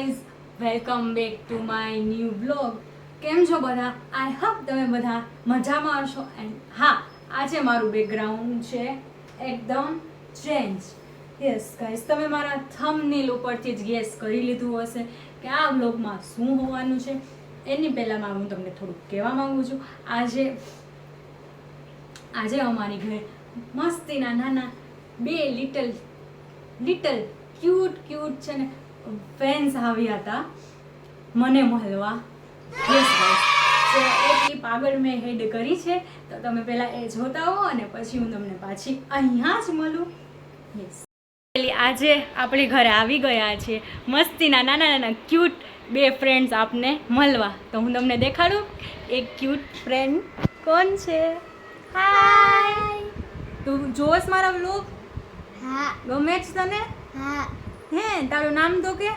Guys, welcome back to my new blog. કેમ છો બધા? આઈ હોપ તમે બધા મજામાં હશો. એન્ડ હા, આજે મારું બેકગ્રાઉન્ડ છે એકદમ ચેન્જ. યસ ગાઈઝ, તમે મારા થંબનેલ ઉપરથી જ ગેસ કરી લીધું હશે કે આ બ્લોગમાં શું હોવાનું છે. એની પહેલાં હું તમને થોડુંક કહેવા માંગુ છું. આજે અમારી ઘરે મસ્તીના નાના બે લિટલ ક્યુટ છે ને ફ્રેન્ડ્સ આવ્યા હતા મને મળવા. યસ ગાઈસ, તો એ ક્લિપ આગળ મેં હેડ કરી છે, તો તમે પહેલાં એ જોતા હો અને પછી હું તમને પાછી અહીંયા જ મળું. યસ, આજે આપણી ઘરે આવી ગયા છે મસ્તીના નાના ક્યુટ બે ફ્રેન્ડ્સ આપને મળવા. તો હું તમને દેખાડું એક ક્યુટ ફ્રેન્ડ કોણ છે. હાય, તું જોશ મારા વ્લોગ? હા. ગમે જ તને? હા. હે, તારું નામ તો કે?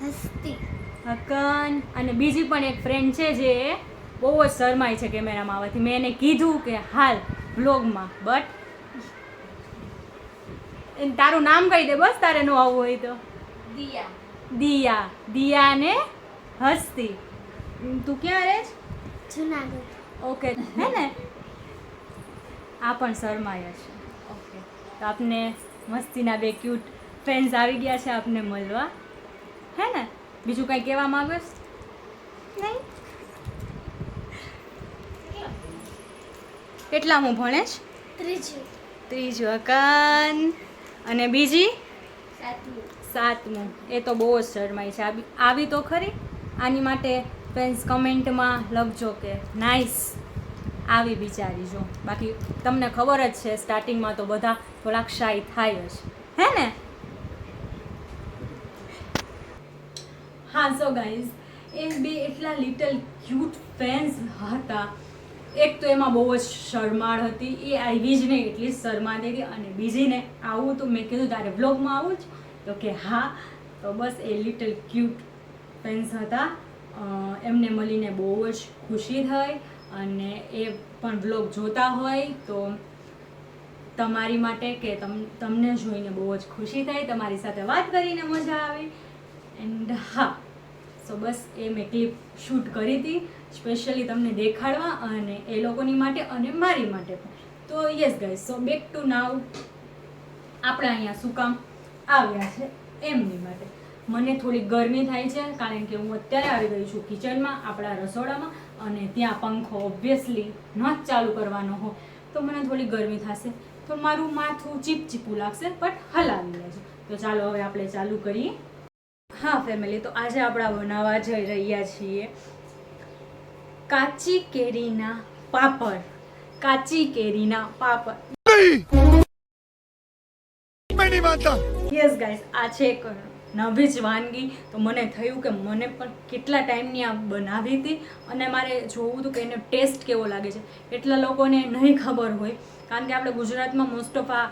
હસ્તી. હકન. અને બીજી પણ એક ફ્રેન્ડ છે જે બહુ જ શરમાય છે કેમેરામાં આવવાથી. મેં એને કીધું કે હાલ વ્લોગમાં, બટ તારું નામ કહી દે બસ, તારે ન આવવું હોય તો. દિયા ને હસ્તી. તું ક્યાં રહે છે? જુનાગઢ. ઓકે, હે ને? આ પણ શરમાય છે. ઓકે, તો આપને મસ્તીના બે ક્યુટ ફ્રેન્ડ્સ આવી ગયા છે આપને મળવા. હે ને? બીજું કંઈ કહેવા માંગો છો? નહીં? કેટલા હું ભણેશ? ત્રીજું. હકન. અને બીજી? સાતમું. એ તો બહુ જ શરમાય છે. આવી તો ખરી. આની માટે ફ્રેન્ડ્સ કમેન્ટમાં લખજો કે નાઇસ આવી બિચારી જો. બાકી તમને ખબર જ છે સ્ટાર્ટિંગમાં તો બધા થોડાક શાય થાય જ, હે ને? હા, સો ગાઈઝ, એ બે એટલા લિટલ ક્યુટ ફ્રેન્ડ્સ હતા. એક તો એમાં બહુ જ શરમાળ હતી, એ આવી જ નહીં એટલી જ શરમાતી હતી. અને બીજીને આવું તો મેં કીધું તારે બ્લોગમાં આવું જ, તો કે હા. તો બસ એ લિટલ ક્યુટ ફ્રેન્ડ્સ હતા. એમને મળીને બહુ જ ખુશી થઈ. અને એ પણ બ્લોગ જોતા હોય તો તમારી માટે કે તમને જોઈને બહુ જ ખુશી થઈ, તમારી સાથે વાત કરીને મજા આવી. એન્ડ હા, સો બસ એ મેં ક્લિપ શૂટ કરી હતી સ્પેશિયલી તમને દેખાડવા, અને એ લોકોની માટે અને મારી માટે પણ. તો yes guys, so back to now. આપણે અહીંયા શું કામ આવ્યા છે એમની માટે. મને થોડીક ગરમી થાય છે કારણ કે હું અત્યારે આવી ગઈ છું કિચનમાં, આપણા રસોડામાં, અને ત્યાં પંખો ઓબ્વિયસલી ન જ ચાલુ કરવાનો હોય તો મને થોડી ગરમી થશે, તો મારું માથું ચીપચીપું લાગશે, બટ હલાવી લેજો. તો ચાલો હવે આપણે ચાલુ કરીએ. હા ફેમિલી, તો આજે આપણે બનાવવા જઈ રહ્યા છીએ કાચી કેરીના પાપડ. યસ ગાઈસ, આ છે એક નવી જ વાનગી. તો મને થયું કે મને પણ કેટલા ટાઈમની આ બનાવી હતી અને મારે જોવું હતું કે એને ટેસ્ટ કેવો લાગે છે. એટલા લોકોને નહીં ખબર હોય કારણ કે આપણે ગુજરાતમાં મોસ્ટ ઓફ આ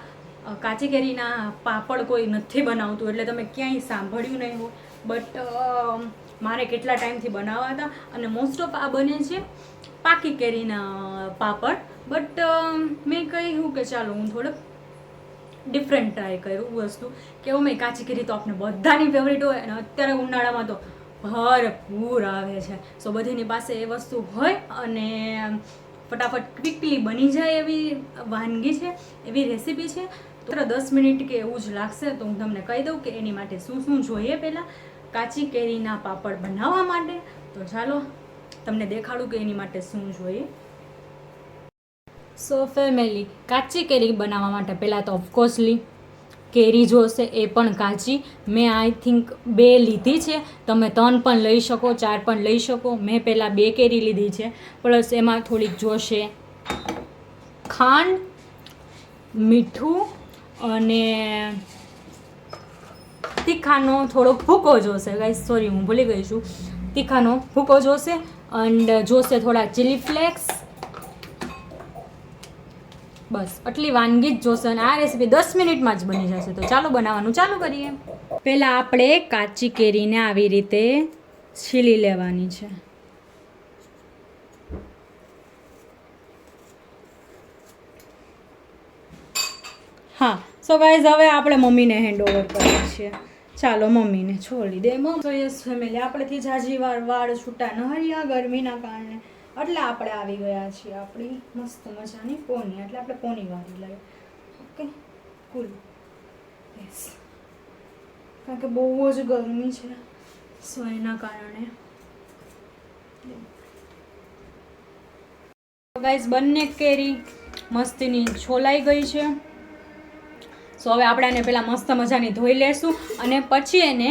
કાચી કેરીના પાપડ કોઈ નથી બનાવતું, એટલે તમે ક્યાંય સાંભળ્યું નહીં હોય. બટ મારે કેટલા ટાઈમથી બનાવવા હતા, અને મોસ્ટ ઓફ આ બને છે પાકી કેરીના પાપડ. બટ મેં કહ્યું કે ચાલો હું થોડોક ડિફરન્ટ ટ્રાય કર્યું વસ્તુ કે મેં કાચી કેરી તો આપણે બધાની ફેવરિટ હોય, અને અત્યારે ઉનાળામાં તો ભરપૂર આવે છે. સો બધીની પાસે એ વસ્તુ હોય અને ફટાફટ ક્વિકલી બની જાય એવી વાનગી છે, એવી રેસીપી છે. તો 10 મિનિટ કે એવું જ લાગશે. તો હું તમને કહી દઉં કે એની માટે શું શું જોઈએ પહેલાં કાચી કેરીના પાપડ બનાવવા માટે. તો ચાલો તમને દેખાડું કે એની માટે શું જોઈએ. સો ફેમિલી, કાચી કેરી બનાવવા માટે પહેલાં તો ઓફકોર્સલી કેરી જોશે, એ પણ કાચી. મેં આઈ થિંક 2 લીધી છે, તમે 3 પણ લઈ શકો, 4 પણ લઈ શકો. મેં પહેલાં 2 કેરી લીધી છે. પ્લસ એમાં થોડીક જોશે ખાંડ, મીઠું અને તીખાનો થોડોક ભૂકો જોશે. ગાઈસ સોરી, હું ભૂલી ગઈ છું. તીખાનો ભૂકો જોશે. એન્ડ જોશે થોડા ચીલી ફ્લેક્સ. બસ આટલી વાનગી જ જોશે, અને આ રેસીપી 10 મિનિટમાં જ બની જશે. તો ચાલો બનાવવાનું ચાલુ કરીએ. પહેલાં આપણે કાચી કેરીને આવી રીતે છીલી લેવાની છે. હા, સો ગાઈઝ, હવે આપણે મમ્મીને હેન્ડ ઓવર કરીએ છીએ. ચાલો મમ્મીને છોડી દે. તો યસ ફેમિલી, આપણેથી જાજી વાર વાળ છૂટા ન હર્યા ગરમીના કારણે, એટલે આપણે આવી ગયા છીએ આપણી મસ્ત મજાની પોની. એટલે આપણે પોની વાળી લઈએ. ઓકે, કુલ. યસ, કારણ કે બહુ જ ગરમી છે, સો એના કારણે. ગાઈસ, બંને કેરી મસ્તીની છોલાઈ ગઈ છે. સો હવે આપણે આને પહેલાં મસ્ત મજાની ધોઈ લેશું અને પછી એને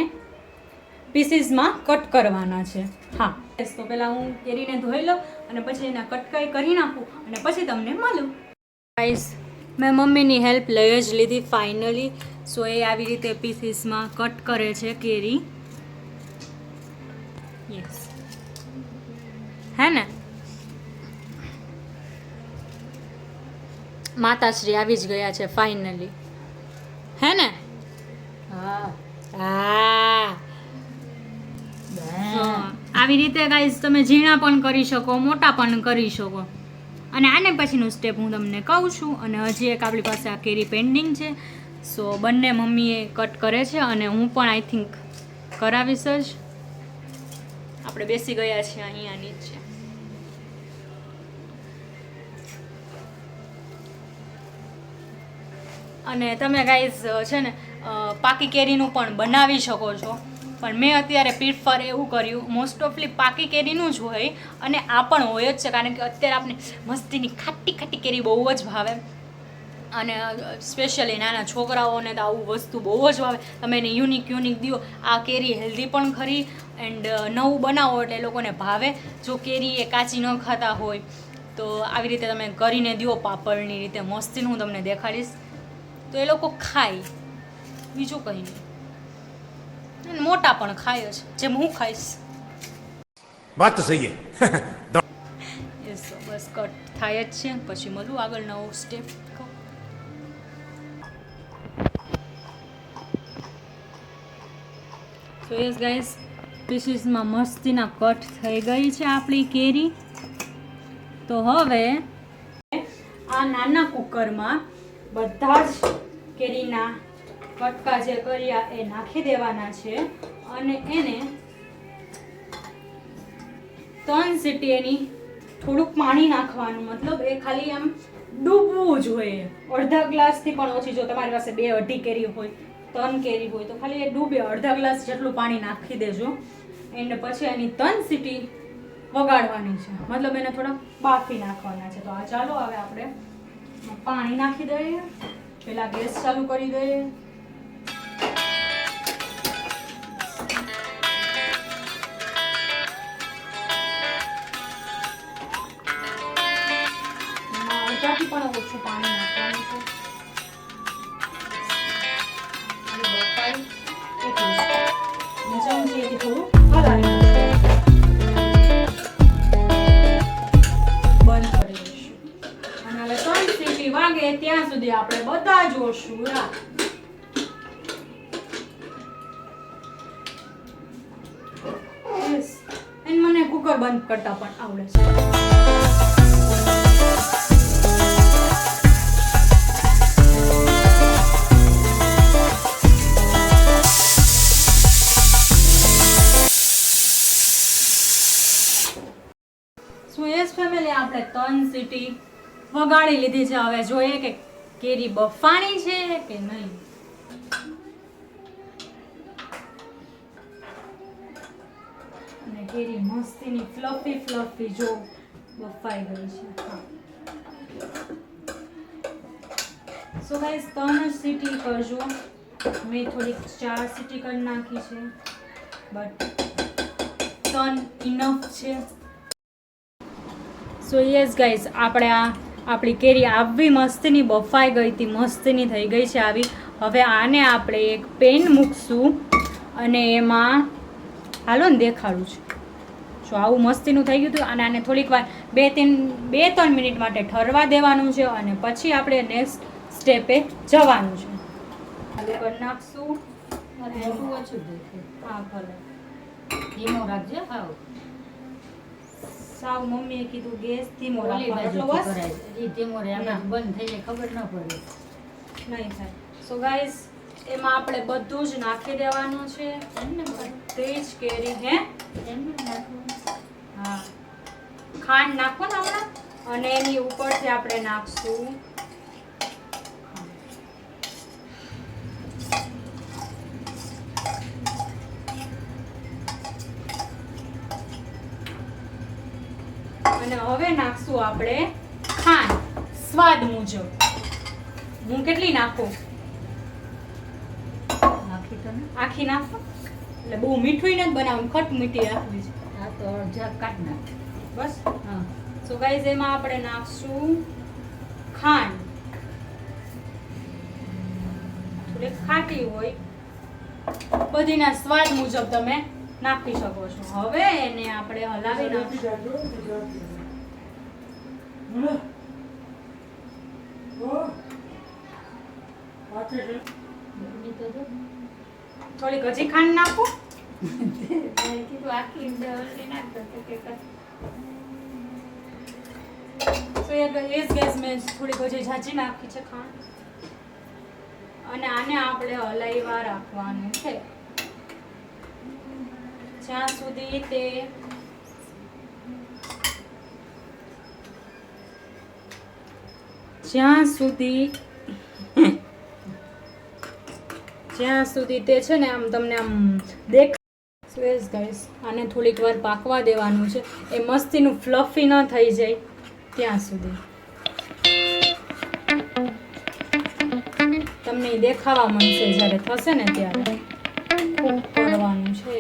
પીસીસમાં કટ કરવાના છે. હા, તો પહેલાં હું કેરીને ધોઈ લઉં અને પછી એના કટકાઈ કરી નાખું અને પછી તમને મળું. ગાઈસ, મેં મમ્મીની હેલ્પ લઈ જ લીધી ફાઇનલી. સો એ આવી રીતે પીસીસમાં કટ કરે છે કેરી. યસ, હે ને? માતાશ્રી આવી જ ગયા છે ફાઇનલી, હે ને? હા હા, આવી રીતે ગાઈસ તમે ઝીણા પણ કરી શકો, મોટા પણ કરી શકો. અને આને પછીનું સ્ટેપ હું તમને કહું છું. અને હજી એક આપણી પાસે આ કેરી પેન્ડિંગ છે. સો બંને મમ્મીએ કટ કરે છે અને હું પણ આઈ થિંક કરાવીશ જ. આપણે બેસી ગયા છીએ અહીંયા નીચે. અને તમે ગાઈઝ છે ને પાકી કેરીનું પણ બનાવી શકો છો, પણ મેં અત્યારે પ્રિફર એવું કર્યું, મોસ્ટ ઓફલી પાકી કેરીનું જ હોય અને આ પણ હોય જ છે, કારણ કે અત્યારે આપણે મસ્તીની ખાટી ખાટી કેરી બહુ જ ભાવે. અને સ્પેશિયલી નાના છોકરાઓને તો આવું વસ્તુ બહુ જ ભાવે. તમે એને યુનિક દો. આ કેરી હેલ્ધી પણ ખરી એન્ડ નવું બનાવો એટલે એ લોકોને ભાવે. જો કેરી એ કાચી ન ખાતા હોય તો આવી રીતે તમે કરીને દો પાપડની રીતે મસ્તીનું, હું તમને દેખાડીશ, તો એ લોકો ખાય, બીજું કંઈ નહીં. અને મોટા પણ ખાય જ, જેમ હું ખાઈશ. વાત તો સહી હે. યસ, બસ કટ થાય જ છે. પછી મળું આગળ નવો સ્ટેપ. સો યસ ગાઈસ, પીસીસમાં મસ્તીના કટ થઈ ગઈ છે આપણી કેરી. તો હવે આ નાના કુકરમાં બધા જ કેરીના કટકા જે કર્યા એ નાખી દેવાના છે અને એને 3 સીટી એની થોડુંક પાણી નાખવાનું. મતલબ એ ખાલી આમ ડૂબવું જોઈએ. અડધા ગ્લાસથી પણ ઓછી. જો તમારી પાસે 2-2.5 કેરી હોય, 3 કેરી હોય તો ખાલી એ ડૂબે અડધા ગ્લાસ જેટલું પાણી નાખી દેજો. એન્ડ પછી એની 3 સીટી વગાડવાની છે, મતલબ એને થોડા બાફી નાખવાના છે. તો આ ચાલો હવે આપણે પાણી નાખી દઈએ. પહેલા ગેસ ચાલુ કરી દઈએ. અડધાથી પણ ઓછું પાણી નાખવાનું છે. બફાય એટલું જ. ચમચીથી થોડું હલાવી બંધ કરી દઈશું. અને હવે 3 સીટી વાગે ત્યાં સુધી આપણે બધા જોશું. અને મને કુકર બંધ કરતા પણ આવડે છે. સો યસ ફેમિલી, આપણે 3 સીટી વગાડી લીધી છે. હવે જોઈએ કે કેરી બફાણી છે કે નહીં. અને કેરી મસ્તીની ફ્લફી જો બફાઈ ગઈ છે. હા, સો ગાઈસ 3 સીટી કરજો. મેં થોડીક 4 સીટી કરી નાખી છે, બટ 3 ઇનફ છે. સો યસ ગાઈસ, આપણી કેરી આવી મસ્તીની બફાઈ ગઈ હતી, મસ્તીની થઈ ગઈ છે આવી. હવે આને આપણે એક પેન મૂકશું અને એમાં હાલો ને દેખાડું છું. જો આવું મસ્તીનું થઈ ગયું હતું. અને આને થોડીક વાર 2-3 મિનિટ માટે ઠરવા દેવાનું છે અને પછી આપણે નેક્સ્ટ સ્ટેપે જવાનું છે. ચાલુ કરી નાખશું. ઓછું દેખે. હા, ભલે. ધીમો રાખજો. હાવ સાવ મમ્મીએ કીધું ગેસ ધીમો ઓલી રાખવાનો. બાજુથી એટલો બસ કરાય. એ ધીમો રહે, આમ જ બંધ થઈ જાય ખબર ન પડે. નહીં થાય. સો ગાઈસ, એમાં આપણે બધું જ નાખી દેવાનું છે. એમને બધી જ કેરી હે એમને નાખવું. હા ખાંડ નાખો ને હમણાં, અને એની ઉપરથી આપણે નાખશું અને હવે નાખશું આપણે ખાંડ સ્વાદ મુજબ. હું કેટલી નાખું? નાખી તો ને. આખી નાખો, એટલે બહુ મીઠું નથી બનાવવું, ખટ મીઠી રાખવી છે. આ તો અડધા કાઢ નાખ. બસ. હા. સો ગાઈઝ એમાં આપણે નાખશું ખાંડ. થોડી ખાટી હોય, બધીના સ્વાદ મુજબ તમે નાખી શકો છો. હવે એને આપણે હલાવી નાખશું. ગરમી તો જો. થોડીક હજી ખાંડ નાખું. મેં કીધું આખી હળદી નાખતો તો કે સો એ ગેસ મેં થોડીક હજી ઝાંચી નાખી છે ખાંડ. અને આને આપણે હલાવ્યા રાખવાનું છે જ્યાં સુધી તે છે ને આમ તમને આમ દેખ. સો યસ ગાઈસ, આને થોડીક વાર પાકવા દેવાનું છે, એ મસ્તીનું ફ્લફી ન થઈ જાય ત્યાં સુધી. તમને ઈ દેખાવા મળશે જ્યારે થશે ને ત્યારે. ખૂબ કરવાનું છે.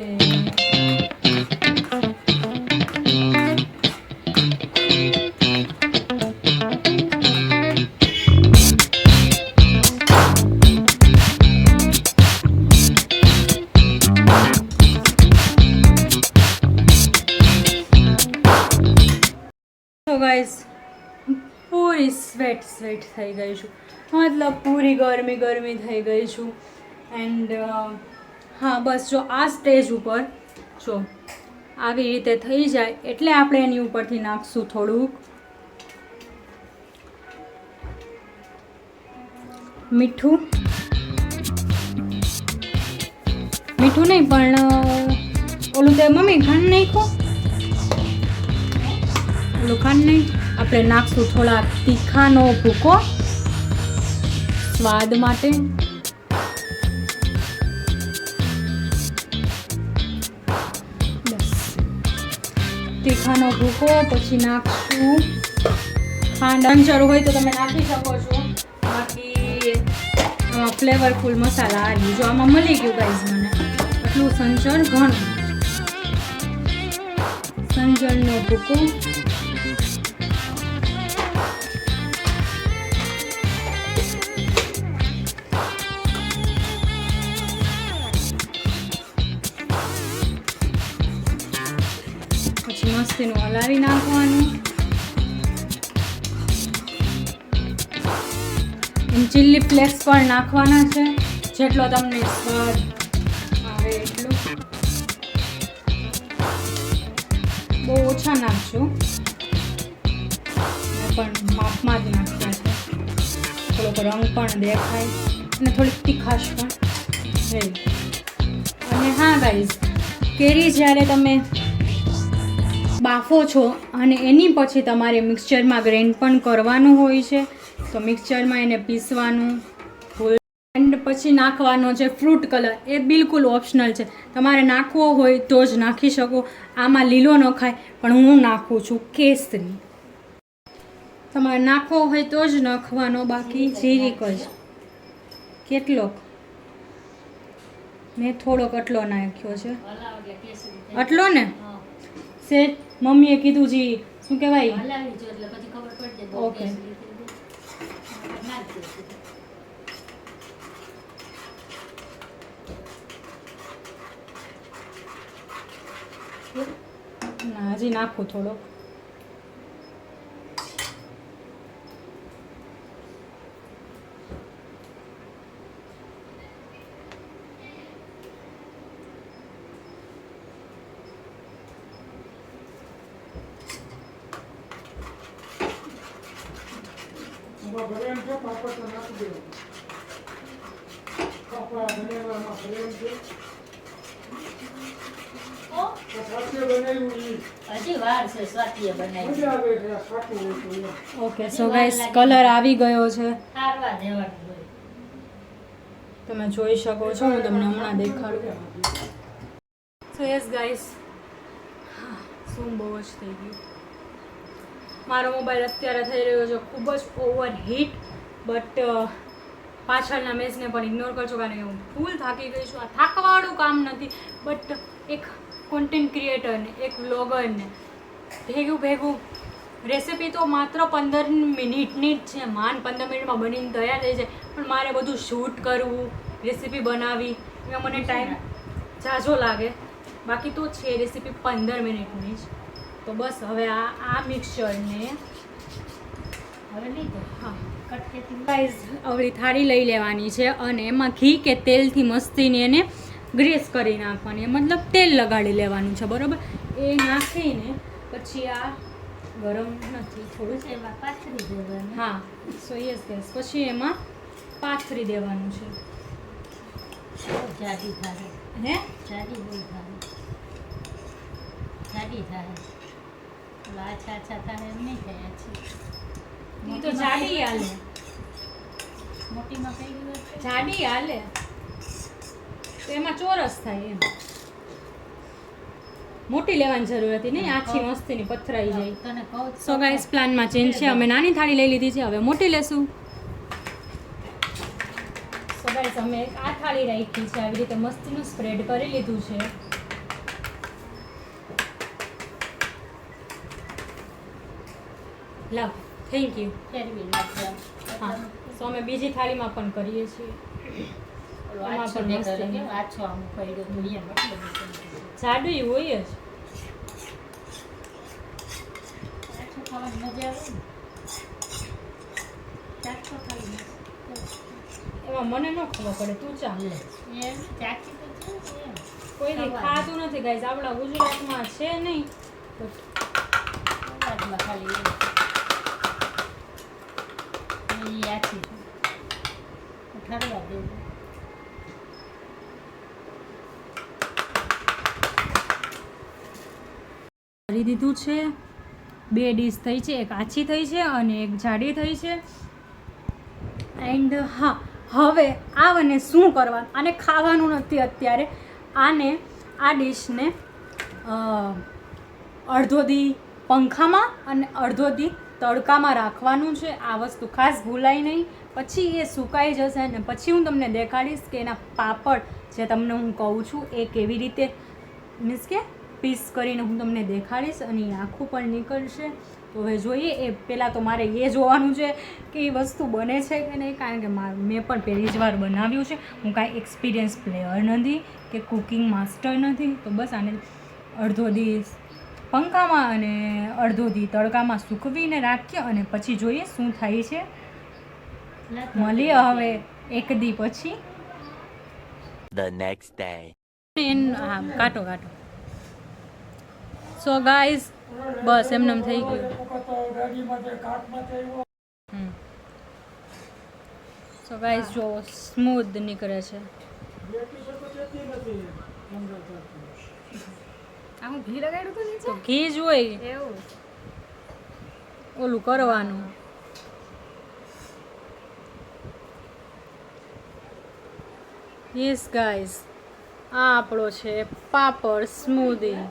તો ગાઈસ પૂરી સ્વેટ થઈ ગઈ છું, મતલબ પૂરી ગરમી થઈ ગઈ છું. એન્ડ હા બસ જો આ સ્ટેજ ઉપર જો આવી રીતે થઈ જાય એટલે આપણે એની ઉપરથી નાખશું થોડુંક મીઠું નહીં પણ ઓલું તે મમ્મી ખાંડ નાખો, ઓલું ખાંડ નહીં, આપણે નાખશું થોડા તીખાનો ભૂકો સ્વાદ માટે. બસ તીખાનો ભૂકો, પછી નાખશું ખાંડ. અંચર હોય તો તમે નાખી શકો છો, બાકી ફ્લેવરફુલ મસાલા આ જો આમાં મળી ગયું ગાઈઝ મને એટલું સંચળ ઘણું. સંચળનો ભૂકો મસ્તીનું હલાવી નાખવાનું. ચીલી ફ્લેક્સ પણ નાખવાના છે, જેટલો તમને સ્વાદ આવે એટલું. બહુ ઓછા નાખશું, પણ માપમાં જ નાખ્યા છે. થોડોક રંગ પણ દેખાય અને થોડીક તીખાશ પણ રહે. અને હા ગાઈઝ, કેરી જ્યારે તમે બાફો છો અને એની પછી તમારે મિક્સચરમાં ગ્રાઇન્ડ પણ કરવાનું હોય છે, તો મિક્સચરમાં એને પીસવાનું. એન્ડ પછી નાખવાનો છે ફ્રૂટ કલર, એ બિલકુલ ઓપ્શનલ છે, તમારે નાખવો હોય તો જ નાખી શકો. આમાં લીલો ન ખાય પણ હું નાખું છું કેસરી. તમારે નાખવો હોય તો જ નાખવાનો, બાકી જીરીક જ. કેટલોક મેં થોડોક આટલો નાખ્યો છે, આટલો ને સેટ. મમ્મીએ કીધું જી શું કહેવાય, હલાવી જો એટલે પછી ખબર પડી જાય. ઓકે. ના હજી નાખું થોડોક. હજી વાર છે સ્વાતિએ બનાવી. ઓકે સો ગાઈસ કલર આવી ગયો છે, હારવા દેવાનું હોય. તમે જોઈ શકો છો. હું તમને હમણાં દેખાડું. સો યસ ગાઈસ, શું બહુ જ થઈ ગયું. મારો મોબાઈલ અત્યારે થઈ રહ્યો છે ખૂબ જ ઓવરહીટ, બટ પાછળના મેચને પણ ઇગ્નોર કરજો કારણ કે હું ફૂલ થાકી ગઈ છું. આ થાકવાળું કામ નથી, બટ એક કોન્ટેન્ટ ક્રિએટરને, એક વ્લોગરને ભેગું રેસિપી તો માત્ર 15 મિનિટની જ છે. 15 મિનિટમાં બનીને તૈયાર થઈ જાય, પણ મારે બધું શૂટ કરવું, રેસિપી બનાવવી, એમાં મને ટાઈમ ઝાઝો લાગે. બાકી તો છે રેસિપી 15 મિનિટની જ. તો બસ હવે આ મિક્સચરને હવે નહીં તો હા કટકેથી ગાઈઝ આવડી થાળી લઈ લેવાની છે અને એમાં ઘી કે તેલથી મસ્તીને એને ગ્રેસ કરી નાખવાની, મતલબ તેલ લગાડી લેવાનું છે, બરાબર. એ નાખીને પછી આ ગરમ નથી થોડું જ, એમાં પાથરી દેવાનું. હા સો યસ ગેસ, પછી એમાં પાથરી દેવાનું છે. જાડી થાય, હે જાડી બહુ થાય, જાડી થાય. ઓલા આછા આછા થાય એમ નહીં થાય. આછી એ તો જાડી હાલે, મોટીમાં કઈ ગયું હશે? જાડી હાલે તો એમાં ચોરસ થાય એમ. મોટી લેવાની જરૂર હતી નહીં, આછી મસ્તીની પથરાઈ જાય. તને કહું જ સો ગાઈસ પ્લાનમાં ચેન્જ છે. અમે નાની થાળી લઈ લીધી છે, હવે મોટી લેશું. સો ગાઈસ અમે એક આ થાળી રાખી છે, આવી રીતે મસ્તીનું સ્પ્રેડ કરી લીધું છે. લવ થેન્ક યુ. ફેરવી નાખજો. હા સો અમે બીજી થાળીમાં પણ કરીએ છીએ. ઓલો એમાં આછો પણ મસ્ત દેખાય છે. કેમ આછો આમ પડ્યો તો એમ એટલે બધું. જાડું હોય જ. આછો ખાવાની મજા આવે ને. ચાખો ખાલી મસ્ત. એમાં મને ન ખબર પડે, તું ચાલે. એમ ચાખી તો છે એમ. કોઈ દી ખાતું નથી ગાઈસ, આપણા ગુજરાતમાં છે નહીં. અવાજમાં ખાલી એમ. એ આછી છે. ઠરવા દેવું. કરી દીધું છે. 2 ડીશ થઈ છે, એક આછી થઈ છે અને એક જાડી થઈ છે. એન્ડ હા, હવે આને શું કરવાનું, આને ખાવાનું નથી અત્યારે. આ ડીશને અડધો દી પંખામાં અને અડધો દી તડકામાં રાખવાનું છે. આ વસ્તુ ખાસ ભૂલાય નહીં. પછી એ સુકાઈ જશે ને પછી હું તમને દેખાડીશ કે એના પાપડ જે તમને હું કહું છું એ કેવી રીતે, મીન્સ કે પીસ કરીને હું તમને દેખાડીશ અને એ આખું પણ નીકળશે. તો હવે જોઈએ. એ પહેલાં તો મારે એ જોવાનું છે કે એ વસ્તુ બને છે કે નહીં, કારણ કે મેં પણ પહેલી જ વાર બનાવ્યું છે. હું કાંઈ એક્સપિરિયન્સ પ્લેયર નથી કે કુકિંગ માસ્ટર નથી. તો બસ આને અડધો દી પંખામાં અને અડધો દી તડકામાં સૂકવીને રાખીએ અને પછી જોઈએ શું થાય છે. મળીએ હવે એક દી પછી. The next day. હા કાટો. સો ગાઈઝ બસ એમને થઈ ગયું. સો ગાઈઝ જો સ્મૂધ નીકળે છે. આમ ઘી લગાડ્યું તો નીચે તો ઘી જ હોય, એવું. ઓલું કરવાનું. યસ ગાઈઝ, આ આપણો છે પાપડ સ્મૂધી.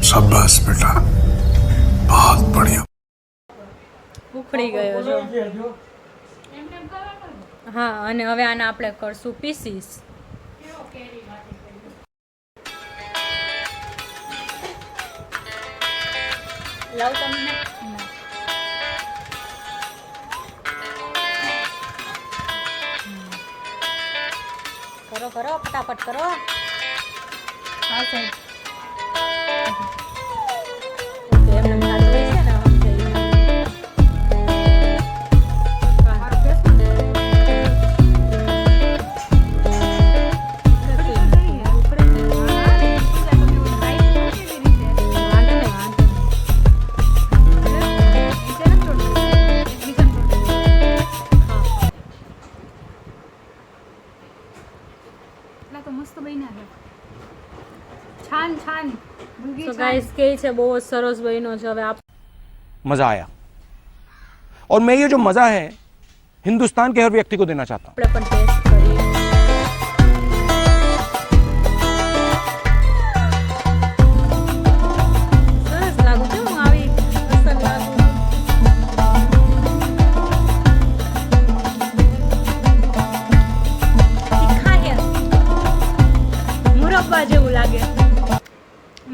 शाबाश बेटा, बहुत बढ़िया. ઉખડી ગયો જો. એમ કેમ કરવાનું? હા, અને હવે આને આપણે કરશું પીસીસ. કેવો કેરીમાંથી કર્યું? લાવ તમને. કરો ફટાફટ કરો. હા સાહેબ. એમને ખાધું છે ને આમ જઈને. તો ગાઈસ કે છે બહુ જ સરસ બન્યો છે. હવે मजा आया और मैं ये जो मजा है हिंदुस्तान के हर व्यक्ति को देना चाहता हूँ. આપણે પણ ટેસ્ટ કરીએ. સરસ લાગુ છે હું આવી અસર લાગુ. તીખા છે. મુરબ્બા જેવું લાગે.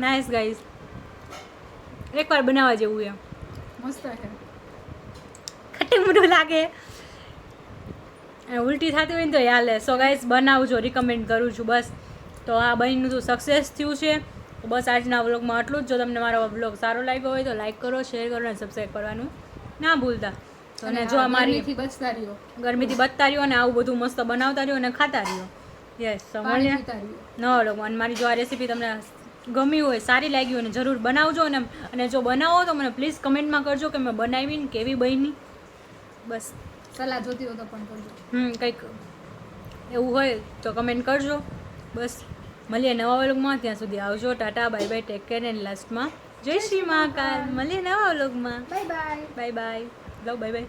નાઇસ ગાઈસ, એકવાર બનાવવા જેવું છે. મસ્ત છે. ખટ્ટી મીઠું લાગે અને ઉલટી થતી હોય ને તો હાલે. સો ગાઈસ બનાવજો, રિકમેન્ડ કરું છું. બસ તો આ બનીનું તો સક્સેસ થયું છે. તો બસ આજના વ્લોગમાં આટલું જ. જો તમને મારો વ્લોગ સારો લાગ્યો હોય તો લાઈક કરો, શેર કરો અને સબસ્ક્રાઈબ કરવાનું ના ભૂલતા. તો અને જો અમારી ગરમીથી બચતા રહ્યો, ગરમીથી બચતા રહ્યો અને આવું બધું મસ્ત બનાવતા રહ્યો અને ખાતા રહ્યો. યસ, પાણી સમજ્યા? પીતા રહ્યો. નવો વ્લોગમાં. અને મારી જો આ રેસીપી તમને ગમી હોય, સારી લાગી હોય ને જરૂર બનાવજો. અને જો બનાવો તો મને પ્લીઝ કમેન્ટમાં કરજો કે મેં બનાવીને કેવી બની. બસ સલાહ જોતી હોય તો પણ કરજો. કંઈક એવું હોય તો કમેન્ટ કરજો. બસ મળીએ નવા વ્લોગમાં. ત્યાં સુધી આવજો. Tata, bye bye, take care and લાસ્ટમાં જય શ્રી મહાકાલ. મળીએ નવા વ્લોગમાં. Bye bye. Bye bye. Love, bye by.